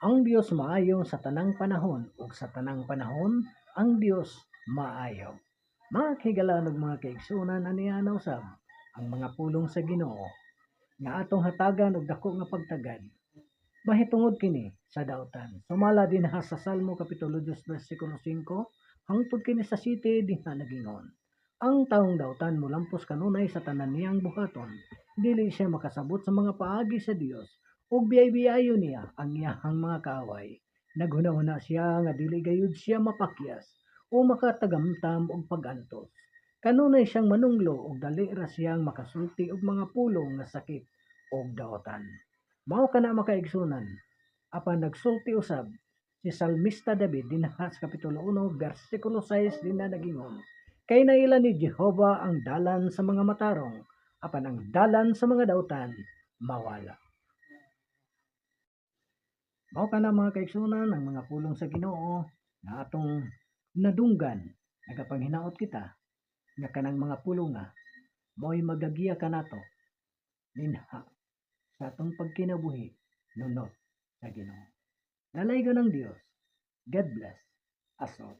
Ang Dios maayo sa tanang panahon ug sa tanang panahon ang Dios maayo. Mga kahigala ug mga kaigsunan aniya usab ang mga pulong sa Ginoo nga atong hatagan og dako nga pagtagad. Mahitungod kini sa daotan. Sumala dinha sa Salmo kapitulo 2 bersikulo 5 hangtod kini sa 7 dinha nagingon. Ang taong daotan molampos kanunay sa tanan niyang buhaton, dili siya makasabot sa mga paagi sa Dios, ug biyay-biyayo niya ang iyahang mga kaaway. Naghunahuna siya nga dili gayud siya mapakyas o makatagamtam og pag-antos. Kanunay siyang manunglo ug dali ra siyang makasulti og mga pulong nga sakit ug daotan. Mao kana makaigsunan, apan nagsulti usab si Salmista David dinha sa kapitulo 1 bersikulo 6 dinha nagingon. Kay naila ni Jehova ang dalan sa mga matarong, apan ang dalan sa mga daotan mawala. Mao kana mga kaigsunan ang mga pulong sa Ginoo nga atong nadunggan. Nagapanghinaot kita nga kanang mga pulong nga mo'y magagiya kanato dinha sa atong pagkinabuhi nunot sa Ginoo. Nalaygo ng Dios. God bless us all.